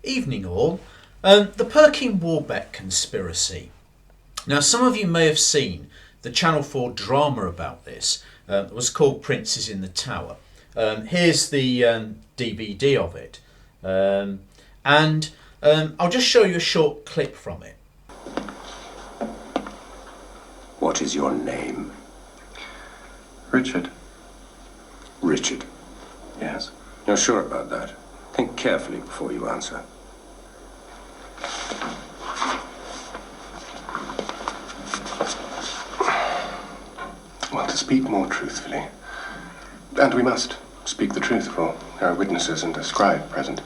Evening all. The Perkin Warbeck conspiracy. Now some of you may have seen the Channel 4 drama about this. It was called Princes in the Tower. Here's the DVD of it. And I'll just show you a short clip from it. What is your name? Richard. Richard. Yes. You're sure about that? Think carefully before you answer. Well, to speak more truthfully, and we must speak the truth, for there are witnesses and a scribe present,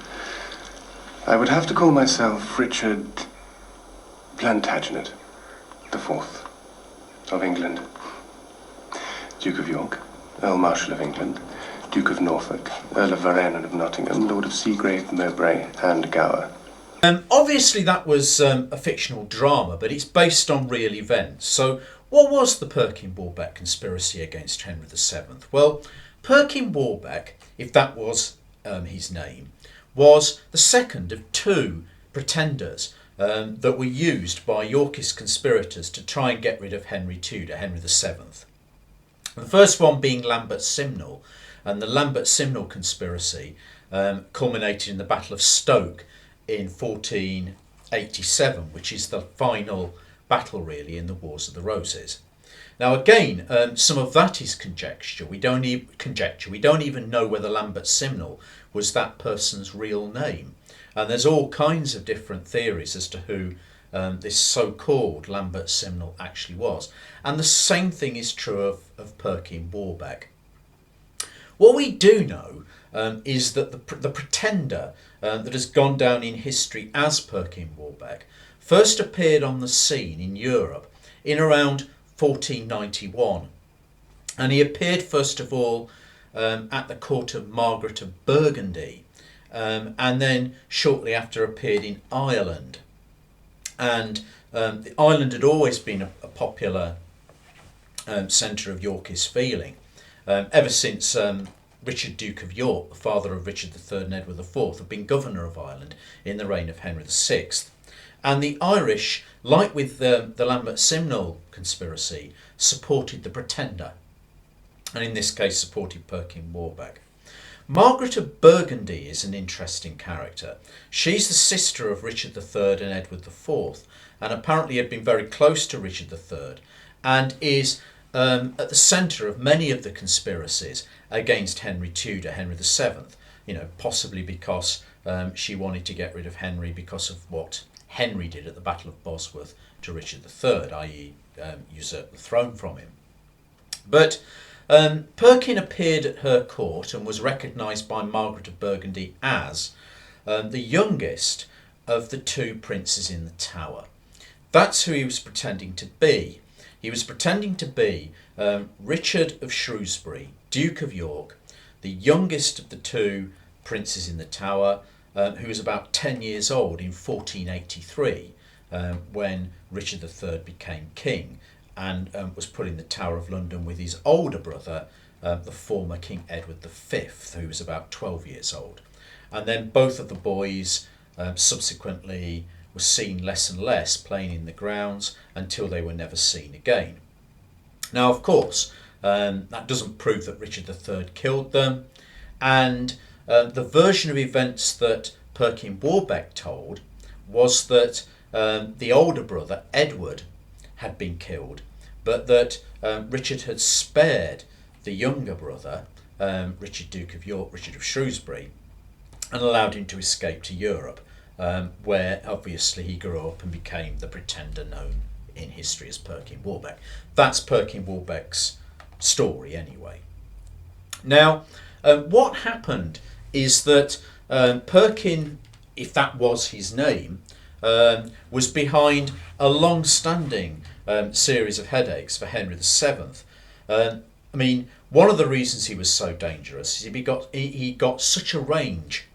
I would have to call myself Richard Plantagenet, the Fourth of England, Duke of York, Earl Marshal of England, Duke of Norfolk, Earl of Varennes and of Nottingham, Lord of Seagrave, Mowbray and Gower. Obviously that was a fictional drama, but it's based on real events. So what was the Perkin Warbeck conspiracy against Henry VII? Well, Perkin Warbeck, if that was his name, was the second of two pretenders that were used by Yorkist conspirators to try and get rid of Henry Tudor, Henry VII. The first one being Lambert Simnel, and the Lambert Simnel conspiracy culminated in the Battle of Stoke in 1487, which is the final battle really in the Wars of the Roses. Now again, some of that is conjecture. We don't even know whether Lambert Simnel was that person's real name, and there's all kinds of different theories as to who this so-called Lambert Simnel actually was. And the same thing is true of Perkin Warbeck. What we do know is that the pretender that has gone down in history as Perkin Warbeck first appeared on the scene in Europe in around 1491. And he appeared first of all at the court of Margaret of Burgundy, and then shortly after appeared in Ireland. And Ireland had always been a popular centre of Yorkist feeling ever since Richard, Duke of York, the father of Richard III and Edward IV, had been governor of Ireland in the reign of Henry VI. And the Irish, like with the Lambert Simnel conspiracy, supported the pretender, and in this case supported Perkin Warbeck. Margaret of Burgundy is an interesting character. She's the sister of Richard III and Edward IV, and apparently had been very close to Richard III, and is at the centre of many of the conspiracies against Henry Tudor, Henry VII, possibly because she wanted to get rid of Henry because of what Henry did at the Battle of Bosworth to Richard III, i.e. usurp the throne from him. But Perkin appeared at her court and was recognised by Margaret of Burgundy as the youngest of the two princes in the Tower. That's who he was pretending to be. He was pretending to be Richard of Shrewsbury, Duke of York, the youngest of the two princes in the Tower, who was about 10 years old in 1483 when Richard III became king, and was put in the Tower of London with his older brother, the former King Edward V, who was about 12 years old. And then both of the boys subsequently were seen less and less playing in the grounds until they were never seen again. Now, of course, that doesn't prove that Richard III killed them, and the version of events that Perkin Warbeck told was that the older brother, Edward, had been killed, but that Richard had spared the younger brother, Richard, Duke of York, Richard of Shrewsbury, and allowed him to escape to Europe, where obviously he grew up and became the pretender known in history as Perkin Warbeck. That's Perkin Warbeck's story anyway. Now, what happened is that Perkin, if that was his name, was behind a long-standing series of headaches for Henry VII. One of the reasons he was so dangerous is he got such a range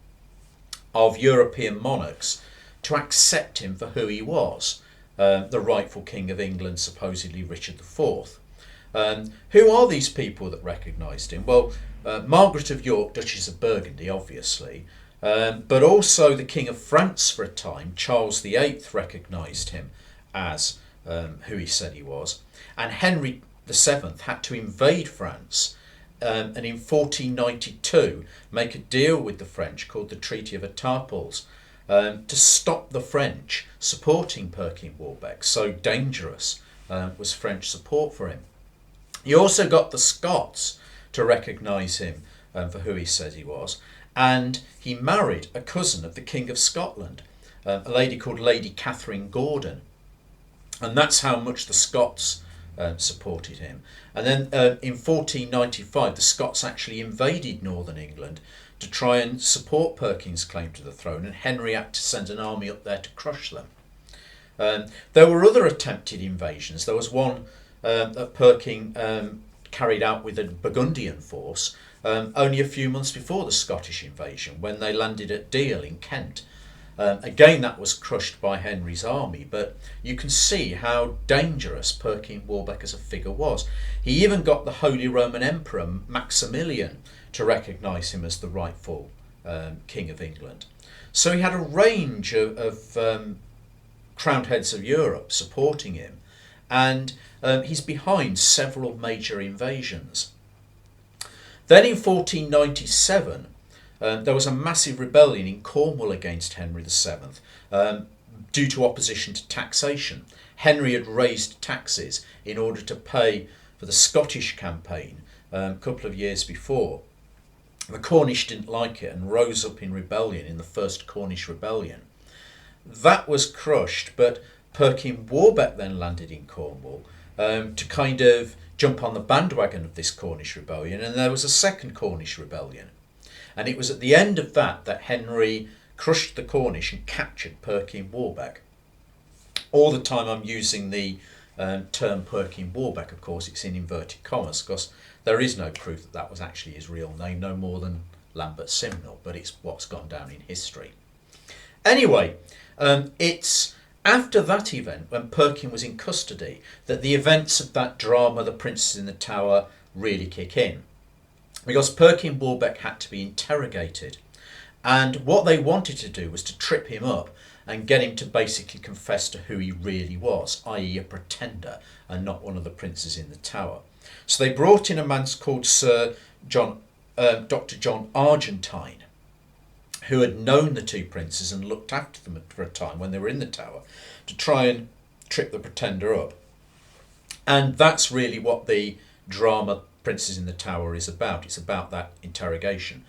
of European monarchs to accept him for who he was, the rightful King of England, supposedly Richard IV. Who are these people that recognised him? Well, Margaret of York, Duchess of Burgundy, obviously, But also the King of France for a time, Charles VIII, recognised him as who he said he was. And Henry VII had to invade France and in 1492 make a deal with the French called the Treaty of Étaples to stop the French supporting Perkin Warbeck. So dangerous was French support for him. He also got the Scots to recognise him for who he said he was, and he married a cousin of the King of Scotland, a lady called Lady Catherine Gordon, and that's how much the Scots supported him. And then in 1495 the Scots actually invaded northern England to try and support Perkin's claim to the throne, and Henry had to send an army up there to crush them. There were other attempted invasions. There was one that Perkin carried out with a Burgundian force only a few months before the Scottish invasion, when they landed at Deal in Kent. Again, that was crushed by Henry's army, but you can see how dangerous Perkin Warbeck as a figure was. He even got the Holy Roman Emperor Maximilian to recognise him as the rightful King of England. So he had a range of crowned heads of Europe supporting him, and he's behind several major invasions. Then in 1497 there was a massive rebellion in Cornwall against Henry VII due to opposition to taxation. Henry had raised taxes in order to pay for the Scottish campaign a couple of years before. The Cornish didn't like it and rose up in rebellion in the First Cornish Rebellion. That was crushed, but Perkin Warbeck then landed in Cornwall to kind of jump on the bandwagon of this Cornish rebellion, and there was a second Cornish rebellion. And it was at the end of that that Henry crushed the Cornish and captured Perkin Warbeck. All the time I'm using the term Perkin Warbeck, of course, it's in inverted commas, because there is no proof that that was actually his real name, no more than Lambert Simnel, but it's what's gone down in history. Anyway, it's after that event, when Perkin was in custody, that the events of that drama, The Princes in the Tower, really kick in. Because Perkin Warbeck had to be interrogated. And what they wanted to do was to trip him up and get him to basically confess to who he really was, i.e. a pretender and not one of the princes in the tower. So they brought in a man called Dr. John Argentine, who had known the two princes and looked after them for a time when they were in the tower, to try and trip the pretender up. And that's really what the drama Princes in the Tower is about. It's about that interrogation.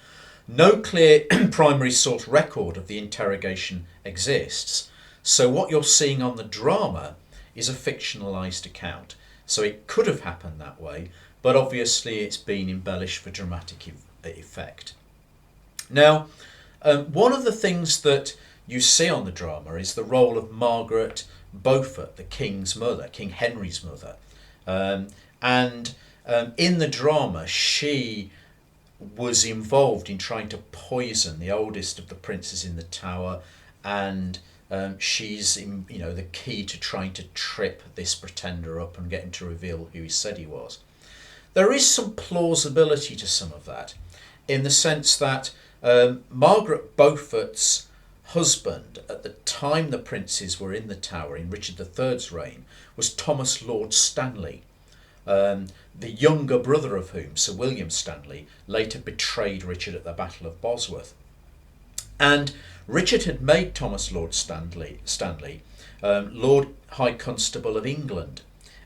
No clear primary source record of the interrogation exists, so what you're seeing on the drama is a fictionalised account. So it could have happened that way, but obviously it's been embellished for dramatic effect. Now, one of the things that you see on the drama is the role of Margaret Beaufort, the King's mother, King Henry's mother. In the drama, she was involved in trying to poison the oldest of the princes in the tower, and she's the key to trying to trip this pretender up and get him to reveal who he said he was. There is some plausibility to some of that, in the sense that Margaret Beaufort's husband at the time the princes were in the tower in Richard III's reign was Thomas Lord Stanley, the younger brother of whom, Sir William Stanley, later betrayed Richard at the Battle of Bosworth. And Richard had made Thomas Lord Stanley Lord High Constable of England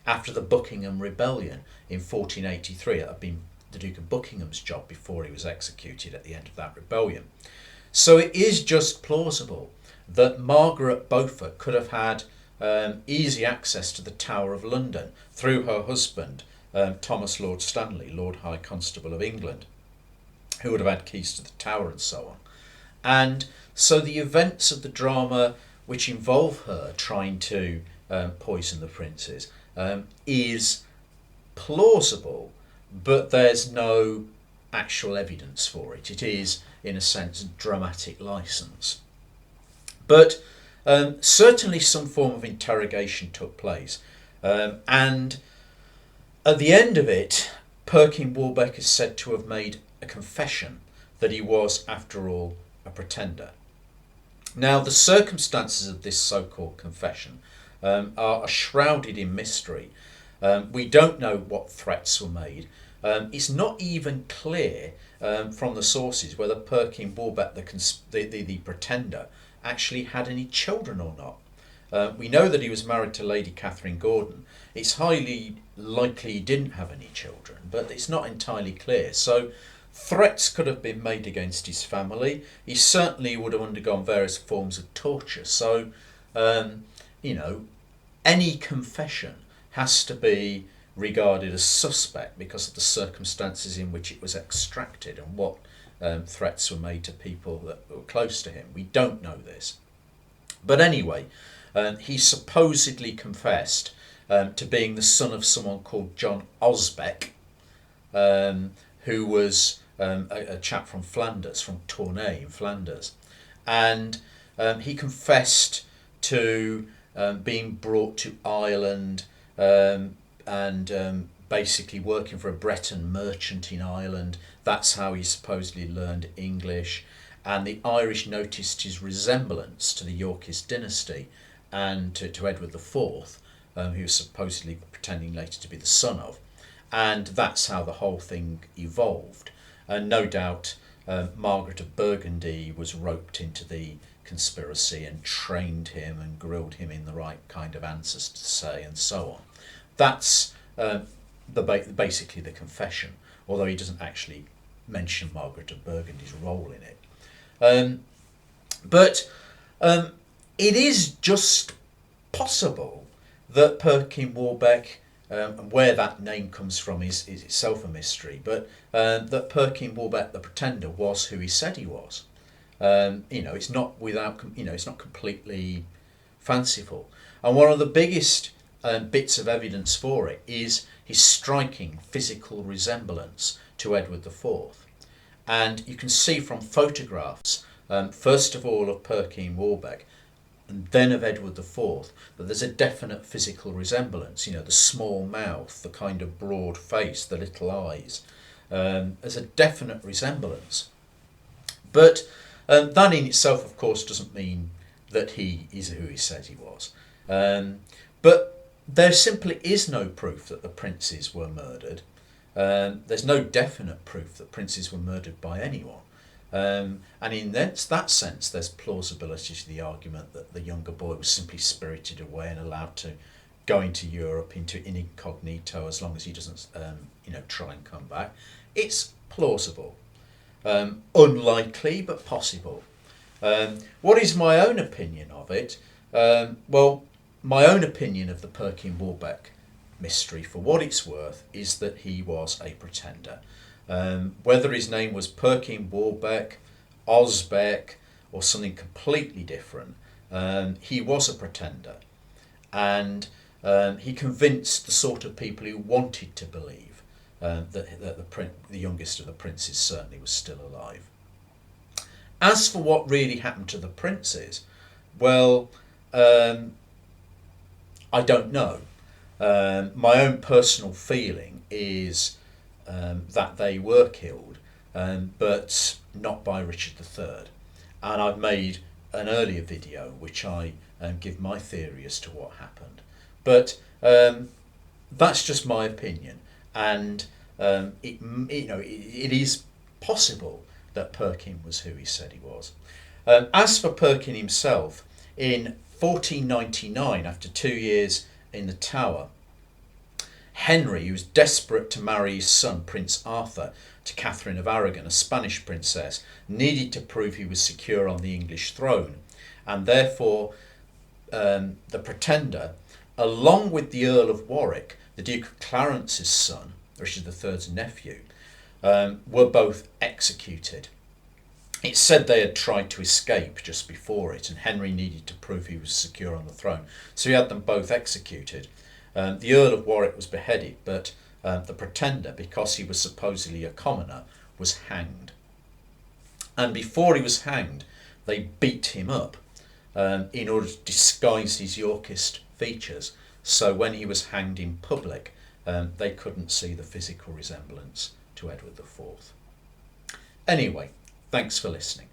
after the Buckingham Rebellion in 1483. That had been the Duke of Buckingham's job before he was executed at the end of that rebellion. So it is just plausible that Margaret Beaufort could have had easy access to the Tower of London through her husband, Thomas Lord Stanley, Lord High Constable of England, who would have had keys to the tower and so on. And so the events of the drama which involve her trying to poison the princes is plausible, but there's no actual evidence for it. It is, in a sense, dramatic license. But certainly some form of interrogation took place. And at the end of it, Perkin Warbeck is said to have made a confession that he was, after all, a pretender. Now, the circumstances of this so-called confession are shrouded in mystery. We don't know what threats were made. It's not even clear from the sources whether Perkin Warbeck, the pretender, actually had any children or not. We know that he was married to Lady Catherine Gordon. It's highly likely he didn't have any children, but it's not entirely clear. So threats could have been made against his family. He certainly would have undergone various forms of torture. So, any confession has to be regarded as suspect because of the circumstances in which it was extracted and what threats were made to people that were close to him. We don't know this. But anyway, he supposedly confessed to being the son of someone called John Osbeck, who was a chap from Flanders, from Tournai in Flanders. And he confessed to being brought to Ireland and basically working for a Breton merchant in Ireland. That's how he supposedly learned English. And the Irish noticed his resemblance to the Yorkist dynasty and to Edward IV, who he was supposedly pretending later to be the son of. And that's how the whole thing evolved. And no doubt Margaret of Burgundy was roped into the conspiracy and trained him and grilled him in the right kind of answers to say and so on. That's basically the confession, although he doesn't actually mention Margaret of Burgundy's role in it. But it is just possible that Perkin Warbeck, and where that name comes from is itself a mystery, but that Perkin Warbeck the Pretender was who he said he was. It's not without, it's not completely fanciful. And one of the biggest bits of evidence for it is his striking physical resemblance to Edward IV. And you can see from photographs, first of all of Perkin Warbeck, and then of Edward IV, that there's a definite physical resemblance. The small mouth, the kind of broad face, the little eyes. There's a definite resemblance. But that in itself, of course, doesn't mean that he is who he said he was. But there simply is no proof that the princes were murdered. There's no definite proof that princes were murdered by anyone. And in that sense, there's plausibility to the argument that the younger boy was simply spirited away and allowed to go into Europe into incognito as long as he doesn't, try and come back. It's plausible. Unlikely, but possible. What is my own opinion of it? My own opinion of the Perkin Warbeck mystery, for what it's worth, is that he was a pretender. Whether his name was Perkin Warbeck, Osbeck, or something completely different, he was a pretender. And he convinced the sort of people who wanted to believe that the youngest of the princes certainly was still alive. As for what really happened to the princes, well, I don't know. My own personal feeling is that they were killed, but not by Richard III. And I've made an earlier video which I give my theory as to what happened. But that's just my opinion, and it is possible that Perkin was who he said he was. As for Perkin himself, in 1499, after 2 years in the Tower, Henry, who was desperate to marry his son, Prince Arthur, to Catherine of Aragon, a Spanish princess, needed to prove he was secure on the English throne, and therefore the pretender, along with the Earl of Warwick, the Duke of Clarence's son, Richard III's nephew, were both executed. It's said they had tried to escape just before it, and Henry needed to prove he was secure on the throne, so he had them both executed. The Earl of Warwick was beheaded, but the pretender, because he was supposedly a commoner, was hanged. And before he was hanged, they beat him up in order to disguise his Yorkist features, so when he was hanged in public, they couldn't see the physical resemblance to Edward IV. Anyway, thanks for listening.